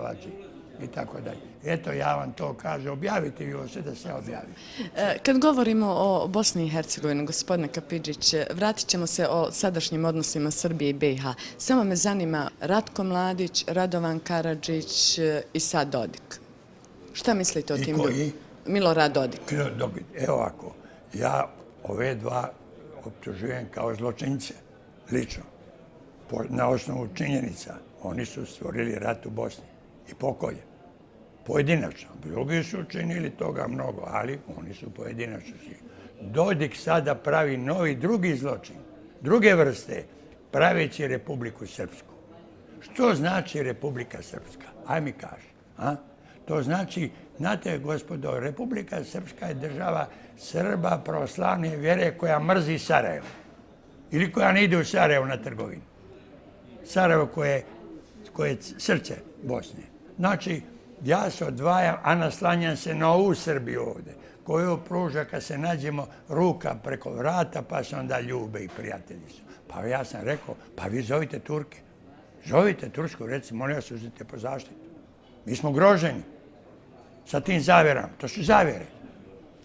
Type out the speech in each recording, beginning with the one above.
Slovaci i tako dalje. Eto, ja vam to kažem, objavite vi ovo sve da se objavi. Kad govorimo o Bosni i Hercegovini, gospodine Kapidžić, vratit ćemo se o sadašnjim odnosima Srbije i BiH. Samo me zanima Ratko Mladić, Radovan Karadžić i sad Dodik. Šta mislite o tim ljudima? Milorad Dodik. Evo ovako, ja ove dva optužujem kao zločince, lično, na osnovu činjenica. Oni su stvorili rat u Bosni i pokolje. Pojedinačno. Drugi su učinili toga mnogo, ali oni su pojedinačno. Dodik sada pravi novi drugi zločin, druge vrste, praveći Republiku Srpsku. Što znači Republika Srpska? Aj mi kaži. To znači, znate, gospodo, Republika Srpska je država Srba pravoslavne vjere koja mrzi Sarajevo. Ili koja ne ide u Sarajevo na trgovinu. Sarajevo koje je srce Bosne. Znači, ja se odvajam, a naslanjam se na ovu Srbiju ovdje, koju pruža kad se nađemo ruka preko vrata, pa se onda ljube i prijatelji su. Pa ja sam rekao, pa vi zovite Turke. Zovite Tursku, recimo, molim vas, uzmite po zaštitu. Mi smo groženi sa tim zavjerama. To su zavjere.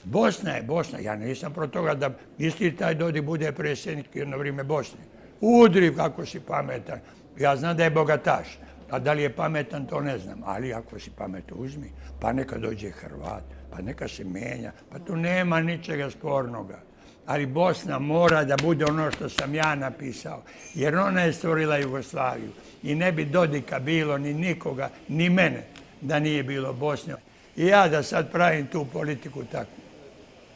Bosna je Bosna. Ja nisam pro toga da isti taj Dodik bude predsjednik jedno vrijeme Bosne. Udri kako si pametan. Ja znam da je bogataš. A da li je pametan, to ne znam. Ali ako si pametan, uzmi. Pa neka dođe Hrvat. Pa neka se menja. Pa tu nema ničega spornoga. Ali Bosna mora da bude ono što sam ja napisao. Jer ona je stvorila Jugoslaviju. I ne bi Dodika bilo, ni nikoga, ni mene, da nije bilo Bosne. I ja da sad pravim tu politiku tako.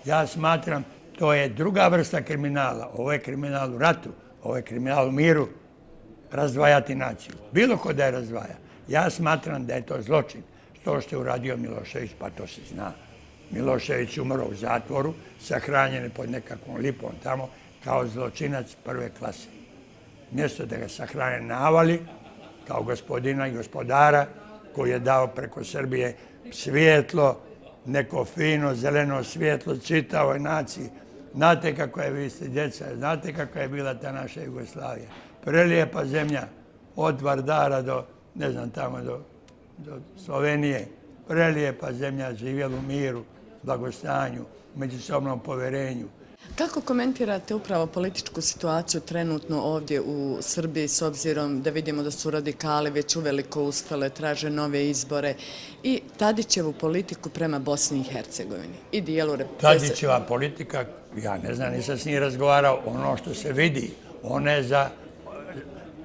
Ja smatram, to je druga vrsta kriminala. Ovo je kriminal u ratu, ovo je kriminal u miru. Razdvajati naciju. Bilo ko da je razdvaja. Ja smatram da je to zločin. To što je uradio Milošević, pa to se zna. Milošević umro u zatvoru, sahranjen je pod nekakvom lipom tamo, kao zločinac prve klase. Mjesto da ga sahrane navali, kao gospodina i gospodara, koji je dao preko Srbije svjetlo, neko fino zeleno svjetlo čitavoj naciji. Znate kako je, vi ste djeca, znate kako je bila ta naša Jugoslavija. Prelijepa zemlja, od Vardara do, ne znam, tamo do Slovenije. Prelijepa zemlja, živjela u miru, blagostanju, međusobnom poverenju. Kako komentirate upravo političku situaciju trenutno ovdje u Srbiji s obzirom da vidimo da su radikali već uveliko ustale, traže nove izbore i Tadićevu politiku prema Bosni i Hercegovini i dijelu Republike? Tadićeva politika, ja ne znam, nisam s njim razgovarao, ono što se vidi, ona je za...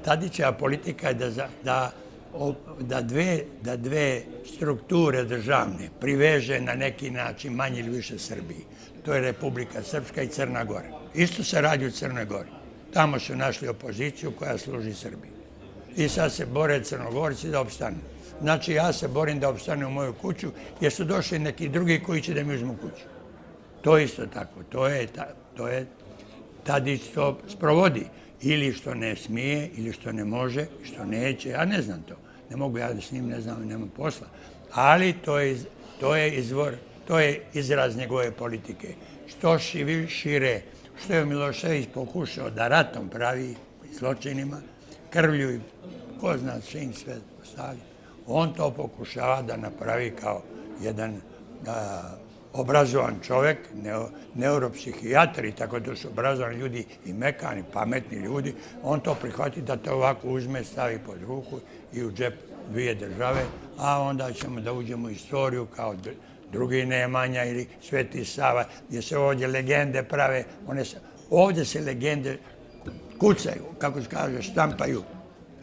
Tadićeva politika je da dve strukture državne priveže na neki način manje ili više Srbiji. To je Republika Srpska i Crna Gora. Isto se radi u Crnoj Gori. Tamo su našli opoziciju koja služi Srbiji. I sad se bore Crnogorci da opstanu. Znači, ja se borim da opstanu u moju kuću, jer su došli neki drugi koji će da mi uzmu kuću. To isto tako. To je Tadić to sprovodi. Ili što ne smije, ili što ne može, što neće. Ja ne znam to. Ne mogu ja da s njim, ne znam, nemam posla. Ali to je izraz njegove politike. Što šire, što je Milošević pokušao da ratom pravi zločinima, krvlju i ko zna čim sve ostali. On to pokušava da napravi kao jedan obrazovan čovjek, neuropsihijatar i tako to su obrazovani ljudi i mekani, pametni ljudi. On to prihvati da to ovako uzme, stavi pod ruku i u džep dvije države, a onda ćemo da uđemo u istoriju kao drugi Nemanja ili Sveti Sava, gdje se ovdje legende prave. Ovdje se legende kucaju, kako se kaže, štampaju.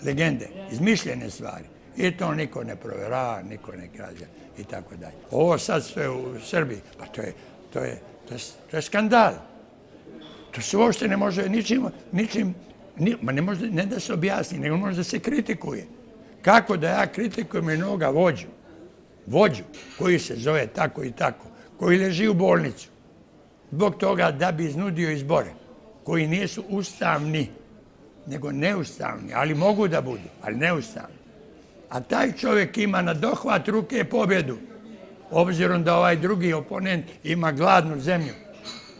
Legende, izmišljene stvari. I to niko ne provjerava, niko ne kaže i tako dalje. Ovo sad stoje u Srbiji, pa to je skandal. To se uopšte ne može ničim, ne da se objasni, nego može da se kritikuje. Kako da ja kritikujem jednoga vođu koji se zove tako i tako, koji leži u bolnicu, zbog toga da bi iznudio izbore, koji nisu ustavni, nego neustavni, ali mogu da budu, ali neustavni. A taj čovjek ima na dohvat ruke pobjedu, obzirom da ovaj drugi oponent ima gladnu zemlju,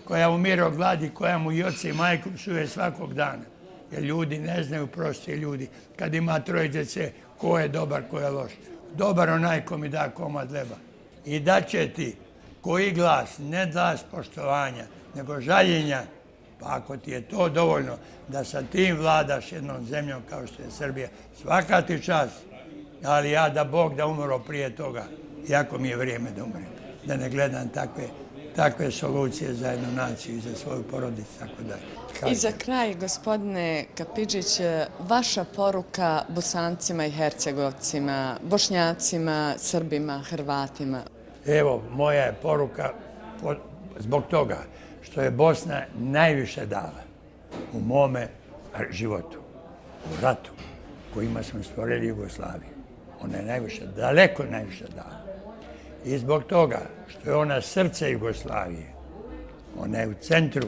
koja umire od gladi, koja mu i oca i majku psuje svakog dana. Jer ljudi ne znaju, prosti ljudi, kad ima troje djece, ko je dobar, ko je loš. dobar onaj ko mi da komad leba. I da će ti koji glas, ne glas poštovanja, nego žaljenja, pa ako ti je to dovoljno da sa tim vladaš jednom zemljom kao što je Srbija, svaka ti čast, ali ja da Bog da umro prije toga, iako mi je vrijeme da umrem, da ne gledam takve solucije za jednu naciju i za svoju porodicu, tako dalje. I za kraj, gospodine Kapidžić, vaša poruka Bosancima i Hercegovcima, Bošnjacima, Srbima, Hrvatima? Evo, moja je poruka zbog toga što je Bosna najviše dala u mome životu, u ratu kojima smo stvorili Jugoslaviju. Ona je najviše, daleko najviše dala. I zbog toga što je ona srce Jugoslavije, ona je u centru,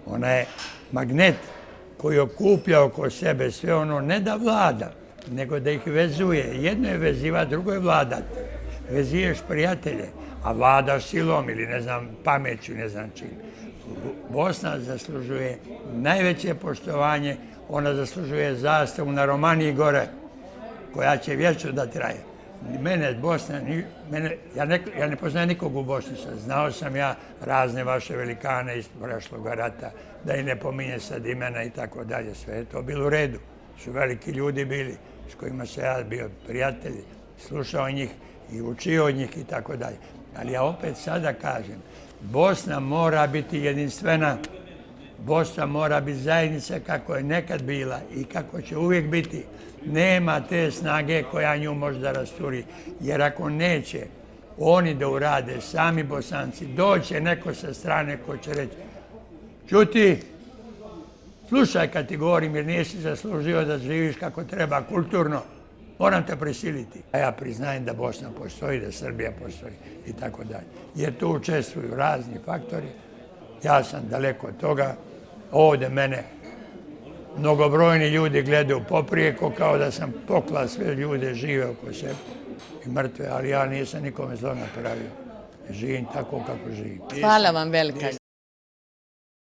ona je magnet koji okuplja oko sebe sve ono, ne da vlada, nego da ih vezuje. Jedno je veziva, drugo je vladat. Veziješ prijatelje, a vladaš silom ili ne znam pameću, ne znam čim. Bosna zaslužuje najveće poštovanje, ona zaslužuje zastavu na Romaniji gore, koja će vječno da traje. Mene Bosna, ja ne poznajem nikog u Bosni, znao sam ja razne vaše velikane iz prošlog rata, da i ne pominje sad imena i tako dalje, sve je to bilo u redu. Su veliki ljudi bili s kojima sam ja bio prijatelj, slušao njih i učio od njih i tako dalje. Ali ja opet sada kažem, Bosna mora biti jedinstvena, Bosna mora biti zajednica kako je nekad bila i kako će uvijek biti. Nema te snage koja nju može da rasturi, jer ako neće oni da urade, sami Bosanci, doće neko sa strane ko će reći čuti, slušaj kad ti govorim jer nisi zaslužio da živiš kako treba, kulturno, moram te prisiliti. A ja priznajem da Bosna postoji, da Srbija postoji i tako dalje. Jer tu učestvuju razni faktori. Ja sam daleko od toga. Ovdje mene mnogobrojni ljudi gledaju poprijeko kao da sam poklao sve ljude žive oko sebe i mrtve, ali ja nisam nikome zlo napravio. Živim tako kako živim. Hvala vam velika.